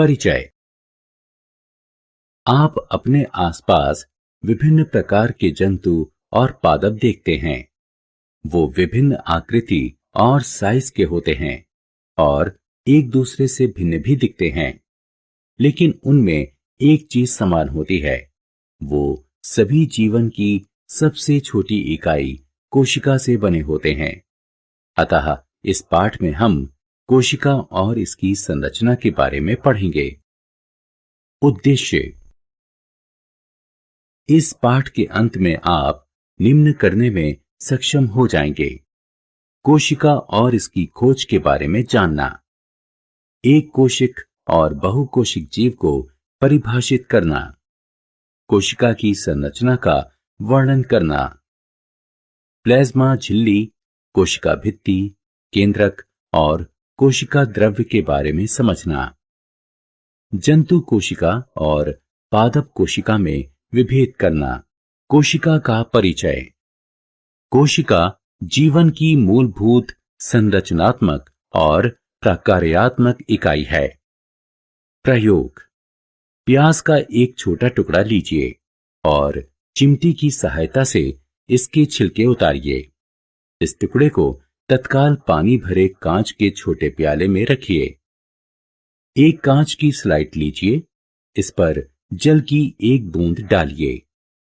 परिचय। आप अपने आसपास विभिन्न प्रकार के जंतु और पादप देखते हैं। वो विभिन्न आकृति और साइज के होते हैं और एक दूसरे से भिन्न भी दिखते हैं, लेकिन उनमें एक चीज समान होती है। वो सभी जीवन की सबसे छोटी इकाई कोशिका से बने होते हैं। अतः इस पाठ में हम कोशिका और इसकी संरचना के बारे में पढ़ेंगे। उद्देश्य। इस पाठ के अंत में आप निम्न करने में सक्षम हो जाएंगे: कोशिका और इसकी खोज के बारे में जानना, एक कोशिक और बहुकोशिक जीव को परिभाषित करना, कोशिका की संरचना का वर्णन करना, प्लाज्मा झिल्ली, कोशिका भित्ति, केंद्रक और कोशिका द्रव्य के बारे में समझना, जंतु कोशिका और पादप कोशिका में विभेद करना। कोशिका का परिचय। कोशिका जीवन की मूलभूत संरचनात्मक और प्रकार्यात्मक इकाई है। प्रयोग। प्याज का एक छोटा टुकड़ा लीजिए और चिमटी की सहायता से इसके छिलके उतारिए। इस टुकड़े को तत्काल पानी भरे कांच के छोटे प्याले में रखिए। एक कांच की स्लाइड लीजिए, इस पर जल की एक बूंद डालिए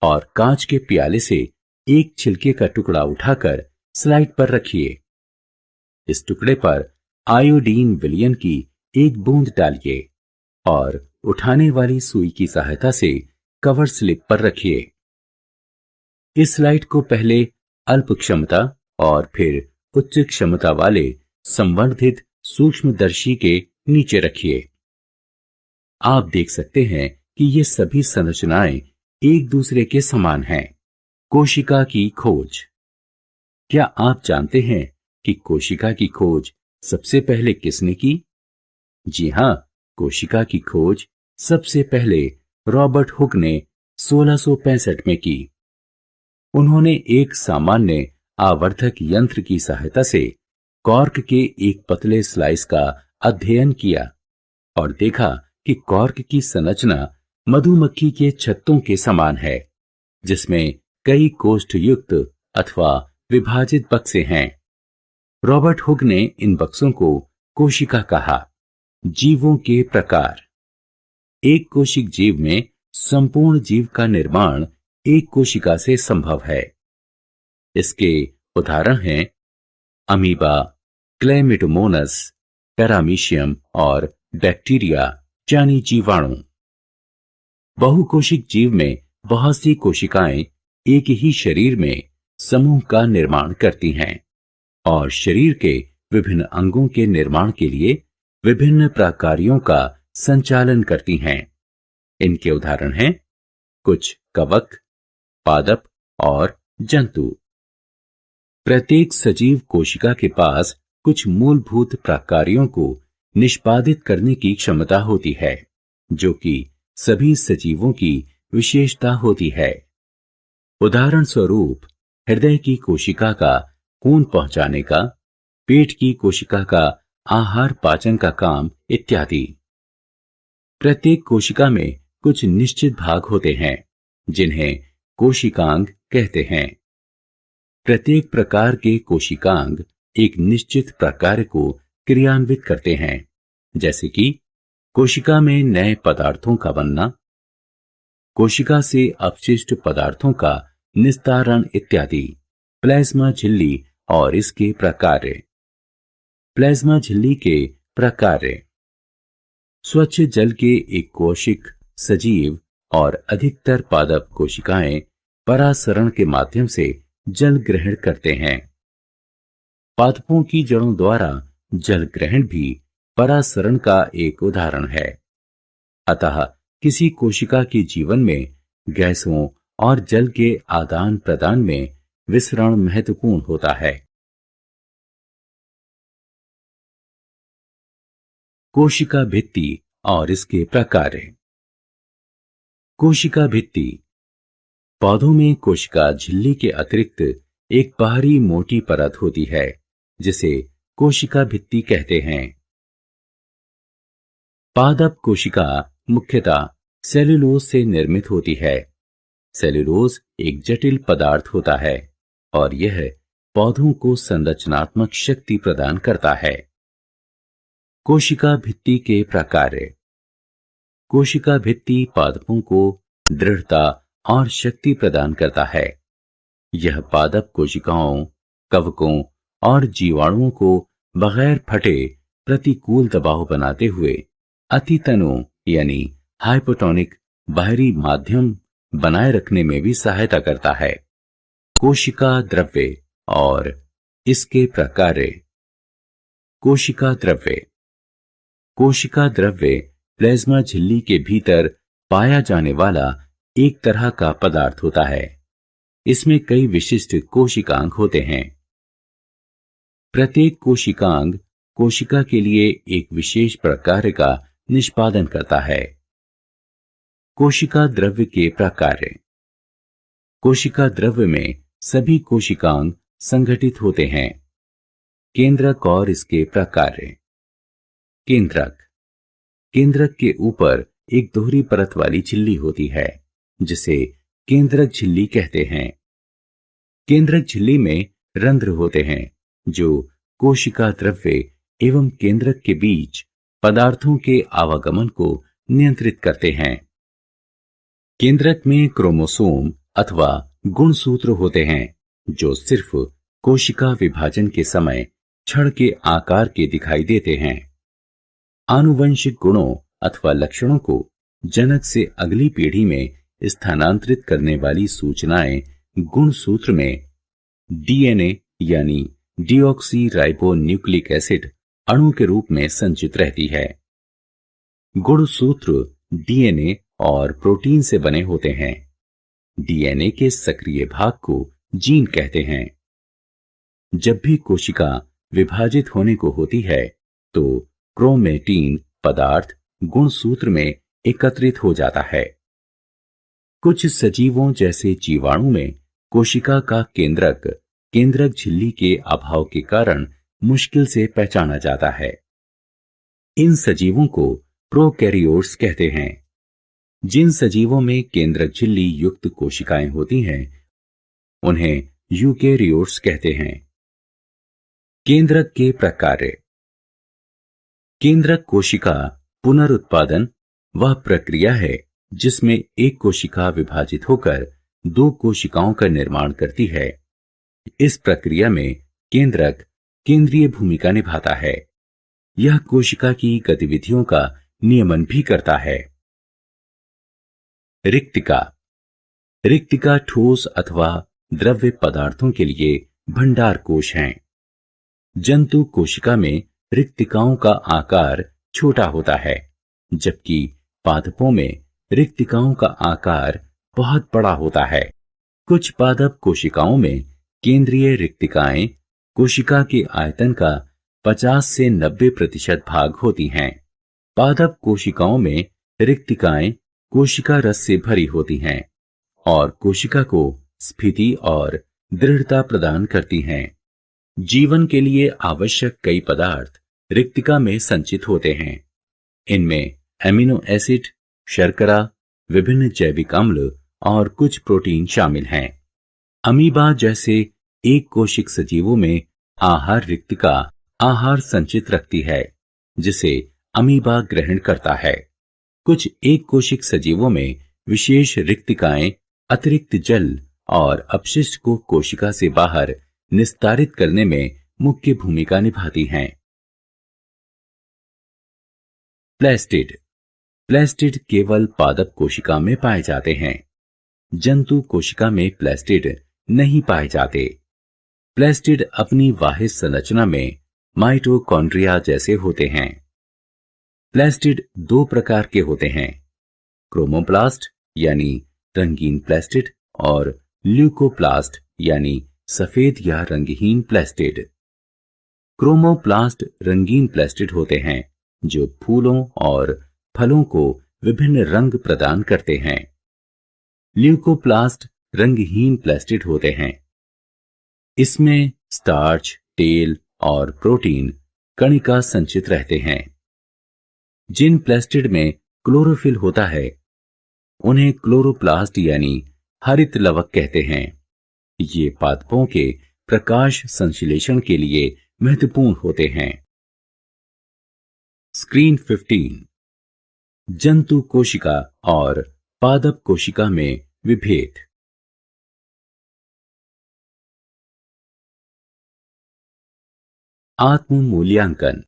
और कांच के प्याले से एक छिलके का टुकड़ा उठाकर स्लाइड पर रखिए। इस टुकड़े पर आयोडीन विलयन की एक बूंद डालिए और उठाने वाली सुई की सहायता से कवर स्लिप पर रखिए। इस स्लाइड को पहले अल्प क्षमता और फिर उच्च क्षमता वाले संवर्धित सूक्ष्मदर्शी के नीचे रखिए। आप देख सकते हैं कि ये सभी संरचनाएं एक दूसरे के समान हैं। कोशिका की खोज। क्या आप जानते हैं कि कोशिका की खोज सबसे पहले किसने की? जी हां, कोशिका की खोज सबसे पहले रॉबर्ट हुक ने 1665 में की। उन्होंने एक सामान्य आवर्धक यंत्र की सहायता से कॉर्क के एक पतले स्लाइस का अध्ययन किया और देखा कि कॉर्क की संरचना मधुमक्खी के छत्तों के समान है, जिसमें कई कोष्ठयुक्त अथवा विभाजित बक्से हैं। रॉबर्ट हुक ने इन बक्सों को कोशिका कहा। जीवों के प्रकार। एक कोशिक जीव में संपूर्ण जीव का निर्माण एक कोशिका से संभव है। इसके उदाहरण हैं अमीबा, क्लेमिडोमोनस, पैरामीशियम और बैक्टीरिया यानी जीवाणु। बहुकोशिक जीव में बहुत सी कोशिकाएं एक ही शरीर में समूह का निर्माण करती हैं और शरीर के विभिन्न अंगों के निर्माण के लिए विभिन्न प्रकार्यों का संचालन करती हैं। इनके उदाहरण हैं कुछ कवक, पादप और जंतु। प्रत्येक सजीव कोशिका के पास कुछ मूलभूत प्रकार्यों को निष्पादित करने की क्षमता होती है, जो कि सभी सजीवों की विशेषता होती है। उदाहरण स्वरूप हृदय की कोशिका का खून पहुंचाने का, पेट की कोशिका का आहार पाचन का काम इत्यादि। प्रत्येक कोशिका में कुछ निश्चित भाग होते हैं जिन्हें कोशिकांग कहते हैं। प्रत्येक प्रकार के कोशिकांग एक निश्चित प्रकार को क्रियान्वित करते हैं, जैसे कि कोशिका में नए पदार्थों का बनना, कोशिका से अपशिष्ट पदार्थों का निस्तारण इत्यादि। प्लाज्मा झिल्ली और इसके प्रकार्य। प्लाज्मा झिल्ली के प्रकार्य। स्वच्छ जल के एक कोशिक सजीव और अधिकतर पादप कोशिकाएं परासरण के माध्यम से जल ग्रहण करते हैं। पादपों की जड़ों द्वारा जल ग्रहण भी परासरण का एक उदाहरण है। अतः किसी कोशिका के जीवन में गैसों और जल के आदान प्रदान में विसरण महत्वपूर्ण होता है। कोशिका भित्ति और इसके प्रकार्य। कोशिका भित्ति। पौधों में कोशिका झिल्ली के अतिरिक्त एक बाहरी मोटी परत होती है, जिसे कोशिका भित्ति कहते हैं। पादप कोशिका मुख्यतः सेल्यूलोज से निर्मित होती है। सेल्यूलोज एक जटिल पदार्थ होता है और यह पौधों को संरचनात्मक शक्ति प्रदान करता है। कोशिका भित्ति के प्रकार्य। कोशिका भित्ति पादपों को दृढ़ता और शक्ति प्रदान करता है। यह पादप कोशिकाओं, कवकों और जीवाणुओं को बगैर फटे प्रतिकूल दबाव बनाते हुए अतितनु यानी हाइपोटोनिक बाहरी माध्यम बनाए रखने में भी सहायता करता है। कोशिका द्रव्य और इसके प्रकार्य। कोशिका द्रव्य। कोशिका द्रव्य प्लाज्मा झिल्ली के भीतर पाया जाने वाला एक तरह का पदार्थ होता है। इसमें कई विशिष्ट कोशिकांग होते हैं। प्रत्येक कोशिकांग कोशिका के लिए एक विशेष प्रकार का निष्पादन करता है। कोशिका द्रव्य के प्रकार्य। कोशिका द्रव्य में सभी कोशिकांग संगठित होते हैं। केंद्रक और इसके प्रकार्य। केंद्रक। केंद्रक के ऊपर एक दोहरी परत वाली झिल्ली होती है जिसे केंद्रक झिल्ली कहते हैं। केंद्रक झिल्ली में रंध्र होते हैं जो कोशिका द्रव्य एवं केंद्रक के बीच पदार्थों के आवागमन को नियंत्रित करते हैं। केंद्रक में क्रोमोसोम अथवा गुणसूत्र होते हैं जो सिर्फ कोशिका विभाजन के समय छड़ के आकार के दिखाई देते हैं। आनुवंशिक गुणों अथवा लक्षणों को जनक से अगली पीढ़ी में स्थानांतरित करने वाली सूचनाएं गुणसूत्र में डीएनए यानी डीऑक्सी राइबो न्यूक्लिक एसिड अणु के रूप में संचित रहती है। गुणसूत्र डीएनए और प्रोटीन से बने होते हैं। डीएनए के सक्रिय भाग को जीन कहते हैं। जब भी कोशिका विभाजित होने को होती है तो क्रोमेटीन पदार्थ गुणसूत्र में एकत्रित हो जाता है। कुछ सजीवों जैसे जीवाणु में कोशिका का केंद्रक झिल्ली के अभाव के कारण मुश्किल से पहचाना जाता है। इन सजीवों को प्रोकैरियोट्स कहते हैं। जिन सजीवों में केंद्रक झिल्ली युक्त कोशिकाएं होती हैं उन्हें यूकेरियोट्स कहते हैं। केंद्रक के प्रकार्य। केंद्रक कोशिका पुनरुत्पादन वह प्रक्रिया है जिसमें एक कोशिका विभाजित होकर दो कोशिकाओं का निर्माण करती है। इस प्रक्रिया में केंद्रक केंद्रीय भूमिका निभाता है। यह कोशिका की गतिविधियों का नियमन भी करता है। रिक्तिका। रिक्तिका ठोस अथवा द्रव्य पदार्थों के लिए भंडार कोश हैं। जंतु कोशिका में रिक्तिकाओं का आकार छोटा होता है जबकि पादपों में रिक्तिकाओं का आकार बहुत बड़ा होता है। कुछ पादप कोशिकाओं में केंद्रीय रिक्तिकाएं कोशिका के आयतन का 50 से 90% भाग होती हैं। पादप कोशिकाओं में रिक्तिकाएं कोशिका रस से भरी होती हैं और कोशिका को स्फीति और दृढ़ता प्रदान करती हैं। जीवन के लिए आवश्यक कई पदार्थ रिक्तिका में संचित होते हैं। इनमें एमिनो एसिड, शर्करा, विभिन्न जैविक अम्ल और कुछ प्रोटीन शामिल हैं। अमीबा जैसे एक कोशिक सजीवों में आहार रिक्तिका आहार संचित रखती है जिसे अमीबा ग्रहण करता है। कुछ एक कोशिक सजीवों में विशेष रिक्तिकाएं अतिरिक्त जल और अपशिष्ट को कोशिका से बाहर निस्तारित करने में मुख्य भूमिका निभाती हैं। प्लास्टिड। प्लास्टिड केवल पादप कोशिका में पाए जाते हैं। जंतु कोशिका में प्लास्टिड नहीं पाए जाते। प्लास्टिड अपनी बाह्य संरचना में माइटोकॉन्ड्रिया जैसे होते हैं। प्लास्टिड दो प्रकार के होते हैं, क्रोमोप्लास्ट यानी रंगीन प्लास्टिड और ल्यूकोप्लास्ट यानी सफेद या रंगहीन प्लास्टिड। क्रोमोप्लास्ट रंगीन प्लास्टिड होते हैं जो फूलों और फलों को विभिन्न रंग प्रदान करते हैं। ल्यूकोप्लास्ट रंगहीन प्लास्टिड होते हैं। इसमें स्टार्च, तेल और प्रोटीन कणिका संचित रहते हैं। जिन प्लास्टिड में क्लोरोफिल होता है उन्हें क्लोरोप्लास्ट यानी हरित लवक कहते हैं। ये पादपों के प्रकाश संश्लेषण के लिए महत्वपूर्ण होते हैं। स्क्रीन 15 जंतु कोशिका और पादप कोशिका में विभेद। आत्म मूल्यांकन।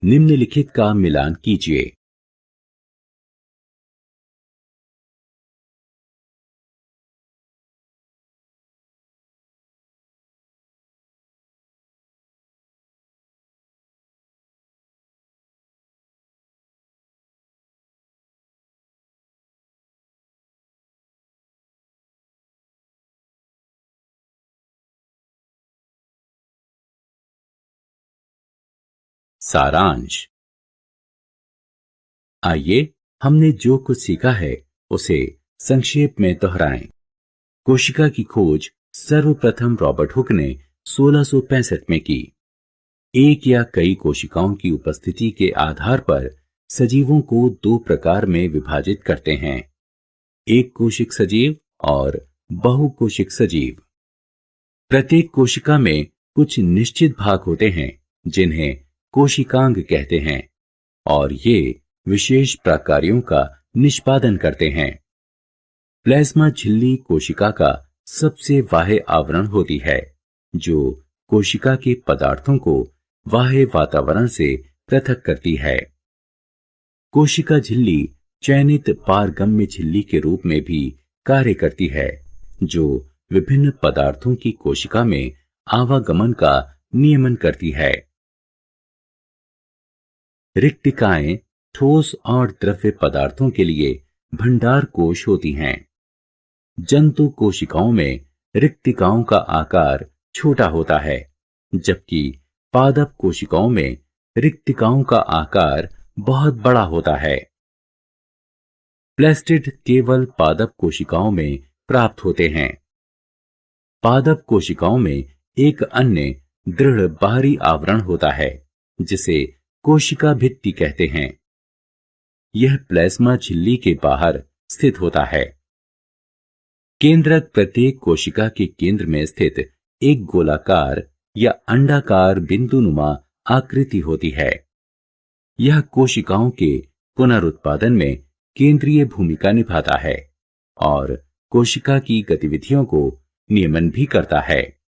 निम्नलिखित का मिलान कीजिए। सारांश। आइए हमने जो कुछ सीखा है उसे संक्षेप में दोहराएं। कोशिका की खोज सर्वप्रथम रॉबर्ट हुक ने 1665 में की। एक या कई कोशिकाओं की उपस्थिति के आधार पर सजीवों को दो प्रकार में विभाजित करते हैं, एक कोशिक सजीव और बहुकोशिक सजीव। प्रत्येक कोशिका में कुछ निश्चित भाग होते हैं जिन्हें कोशिकांग कहते हैं और ये विशेष प्रकार्यों का निष्पादन करते हैं। प्लाज्मा झिल्ली कोशिका का सबसे बाह्य आवरण होती है जो कोशिका के पदार्थों को बाह्य वातावरण से पृथक करती है। कोशिका झिल्ली चयनित पारगम्य झिल्ली के रूप में भी कार्य करती है जो विभिन्न पदार्थों की कोशिका में आवागमन का नियमन करती है। रिक्तिकाएं ठोस और द्रव्य पदार्थों के लिए भंडार कोश होती हैं। जंतु कोशिकाओं में रिक्तिकाओं का आकार छोटा होता है जबकि पादप कोशिकाओं में रिक्तिकाओं का आकार बहुत बड़ा होता है। प्लास्टिड केवल पादप कोशिकाओं में प्राप्त होते हैं। पादप कोशिकाओं में एक अन्य दृढ़ बाहरी आवरण होता है जिसे कोशिका भित्ति कहते हैं। यह प्लाज्मा झिल्ली के बाहर स्थित होता है। केंद्रक प्रत्येक कोशिका के केंद्र में स्थित एक गोलाकार या अंडाकार बिंदुनुमा आकृति होती है। यह कोशिकाओं के पुनरुत्पादन में केंद्रीय भूमिका निभाता है और कोशिका की गतिविधियों को नियमन भी करता है।